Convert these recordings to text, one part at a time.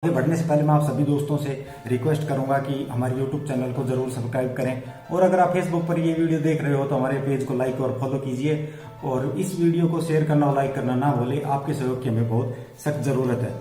आगे बढ़ने से पहले मैं आप सभी दोस्तों से रिक्वेस्ट करूंगा कि हमारे YouTube चैनल को जरूर सब्सक्राइब करें और अगर आप Facebook पर ये वीडियो देख रहे हो तो हमारे पेज को लाइक और फॉलो कीजिए और इस वीडियो को शेयर करना और लाइक करना ना भूलें। आपके सहयोग की हमें बहुत सख्त जरूरत है।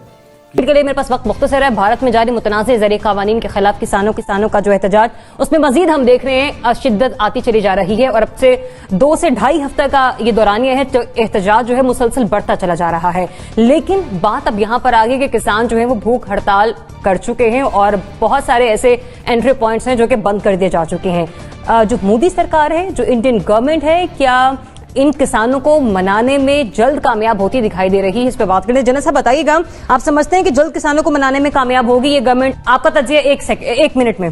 के लिए मेरे पास वक्त मुख्तसर है। भारत में जारी मुतनाज़ ज़रिए क़वानीन के खिलाफ किसानों का जो एहतजाज, उसमें मजीद हम देख रहे हैं शिद्दत आती चली जा रही है और अब से 2 से ढाई हफ्ते का ये दौरानिया है तो एहतजाज जो है मुसलसल बढ़ता चला जा रहा है। लेकिन बात अब यहाँ पर आ गई कि किसान जो है वो भूख हड़ताल कर चुके हैं और बहुत सारे ऐसे एंट्री पॉइंट्स हैं जो कि बंद कर दिए जा चुके हैं। जो मोदी सरकार है, जो इंडियन गवर्नमेंट है, क्या इन किसानों को मनाने में जल्द कामयाब होती दिखाई दे रही है? इस पे बात करें। जनरल साहब बताइएगा, आप समझते हैं कि जल्द किसानों को मनाने में कामयाब होगी ये गवर्नमेंट? आपका तज्जिया एक मिनट में।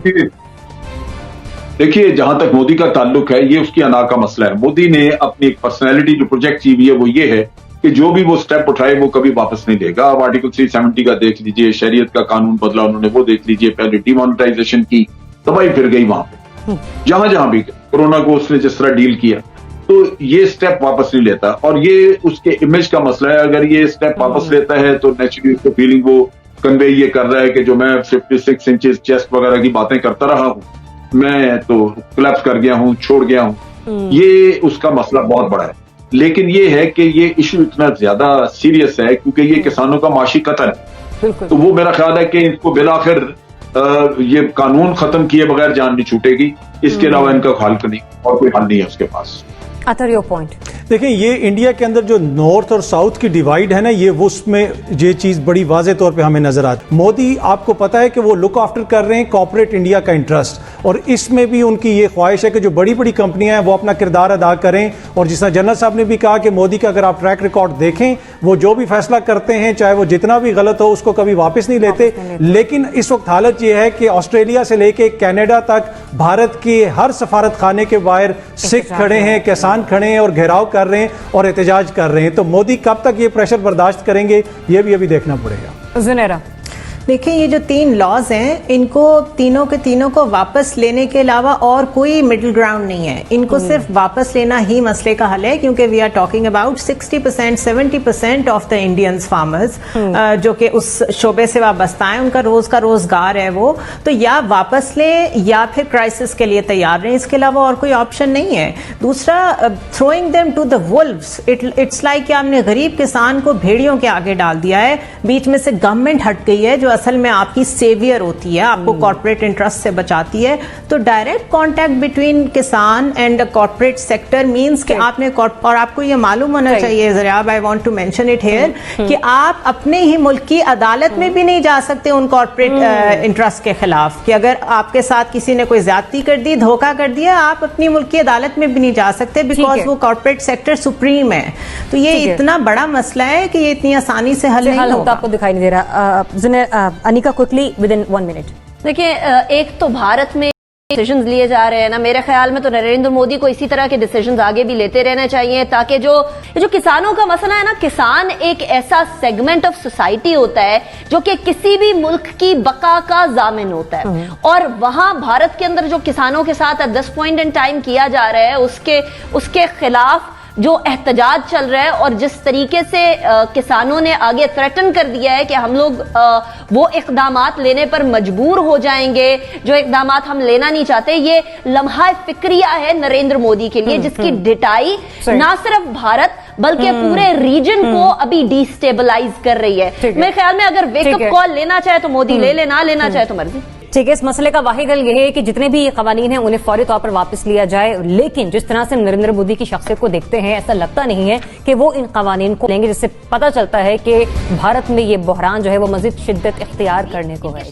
देखिए, जहां तक मोदी का ताल्लुक है, ये उसकी अना का मसला है। मोदी ने अपनी एक पर्सनैलिटी जो प्रोजेक्ट की हुई है वो ये है कि जो भी वो स्टेप उठाए वो कभी वापस नहीं देगा। अब आर्टिकल 370 का देख लीजिए, शरीयत का कानून बदला उन्होंने, वो देख लीजिए, पहले डिमोनेटाइजेशन की दवाई फिर गई वहां पे, जहां जहां भी कोरोना को उसने जिस तरह डील किया, तो ये स्टेप वापस नहीं लेता और ये उसके इमेज का मसला है। अगर ये स्टेप वापस लेता है तो नेचुरली उसको फीलिंग वो कन्वे ये कर रहा है कि जो मैं 56 इंचेस चेस्ट वगैरह की बातें करता रहा हूं, मैं तो कोलैप्स कर गया हूं, छोड़ गया हूं। ये उसका मसला बहुत बड़ा है। लेकिन ये है कि ये इशू इतना ज्यादा सीरियस है क्योंकि ये किसानों का माशी कत्ल है, तो वो मेरा ख्याल है कि इनको बिलाखिर ये कानून खत्म किए बगैर जान नहीं छूटेगी। इसके अलावा इनका हल नहीं, और कोई हल नहीं है उसके पास। Your point. देखिए, ये इंडिया के अंदर जो नॉर्थ और साउथ की डिवाइड है ना, ये उसमें ये चीज बड़ी वाजे तौर पे हमें नजर आती। मोदी, आपको पता है कि वो लुक आफ्टर कर रहे हैं कॉर्पोरेट इंडिया का इंटरेस्ट, और इसमें भी उनकी ये ख्वाहिश है कि जो बड़ी बड़ी कंपनियां हैं वो अपना किरदार अदा करें। और जिस तरह जनरल साहब ने भी कहा कि मोदी का अगर आप ट्रैक रिकॉर्ड देखें, वो जो भी फैसला करते हैं चाहे वो जितना भी गलत हो उसको कभी वापस नहीं लेते। लेकिन इस वक्त हालत ये है कि ऑस्ट्रेलिया से लेके कनाडा तक भारत के हर सफारत खाने के बाहर सिख खड़े हैं, किसान खड़े हैं और घेराव कर रहे हैं और एहतजाज कर रहे हैं। तो मोदी कब तक ये प्रेशर बर्दाश्त करेंगे, ये भी अभी देखना पड़ेगा। जुनेरा, देखिए, ये जो 3 लॉज हैं, इनको तीनों के तीनों को वापस लेने के अलावा और कोई मिडिल ग्राउंड नहीं है। इनको सिर्फ वापस लेना ही मसले का हल है, क्योंकि we are talking about 60% 70% of the Indians farmers जो कि उस शोबे से वाबस्ता है, उनका रोज का रोजगार है वो। तो या वापस लें या फिर क्राइसिस के लिए तैयार रहें, इसके अलावा और कोई ऑप्शन नहीं है। दूसरा, throwing them to the wolves, it's like कि आपने गरीब किसान को भेड़ियों के आगे डाल दिया है। बीच में से गवर्नमेंट हट गई है जो असल में आपकी सेवियर होती है, आपको कॉर्पोरेट इंटरेस्ट से बचाती है। तो डायरेक्ट कांटेक्ट बिटवीन किसान एंड कॉर्पोरेट सेक्टर मींस कि आपने, और आपको ये मालूम होना चाहिए Zariyab, I want to mention it here, कि आप अपने ही मुल्क की अदालत में भी नहीं जा सकते उन कॉर्पोरेट इंटरेस्ट के खिलाफ। कि अगर आपके साथ किसी ने कोई ज्यादती कर दी, धोखा कर दिया, आप अपनी मुल्क की अदालत में भी नहीं जा सकते, बिकॉज वो कॉर्पोरेट सेक्टर सुप्रीम है। तो ये इतना बड़ा मसला है कि ये इतनी आसानी से हल नहीं होगा। आपको दिखाई नहीं दे रहा। Anika, quickly within 1 minute. देखिए, एक तो भारत में डिसीजंस लिए जा रहे हैं ना, मेरे ख्याल में तो नरेंद्र मोदी को इसी तरह के डिसीजंस आगे भी लेते रहना चाहिए, ताकि जो किसानों का मसला है ना, किसान एक ऐसा सेगमेंट ऑफ सोसाइटी होता है जो कि किसी भी मुल्क की बका का जामिन होता है। और वहां भारत के अंदर जो किसानों के साथ at this point in time किया जा रहा है, उसके खिलाफ जो एहतजाज चल रहा है और जिस तरीके से किसानों ने आगे थ्रेटन कर दिया है कि हम लोग वो इकदामात लेने पर मजबूर हो जाएंगे जो इकदामात हम लेना नहीं चाहते, ये लम्हा फिक्रिया है नरेंद्र मोदी के लिए, जिसकी डिटाई ना सिर्फ भारत बल्कि पूरे रीजन को अभी डिस्टेबलाइज कर रही है। मेरे ख्याल में अगर वेकअप कॉल लेना चाहे तो मोदी ले ना लेना चाहे तो मर्जी। ठीक है, इस मसले का वाहिद हल यह है कि जितने भी ये कवानीन हैं उन्हें फौरी तौर पर वापस लिया जाए। लेकिन जिस तरह से नरेंद्र मोदी की शख्सियत को देखते हैं, ऐसा लगता नहीं है कि वो इन कवानीन को लेंगे, जिससे पता चलता है कि भारत में ये बहरान जो है वो मजीद शिद्दत इख्तियार करने को है।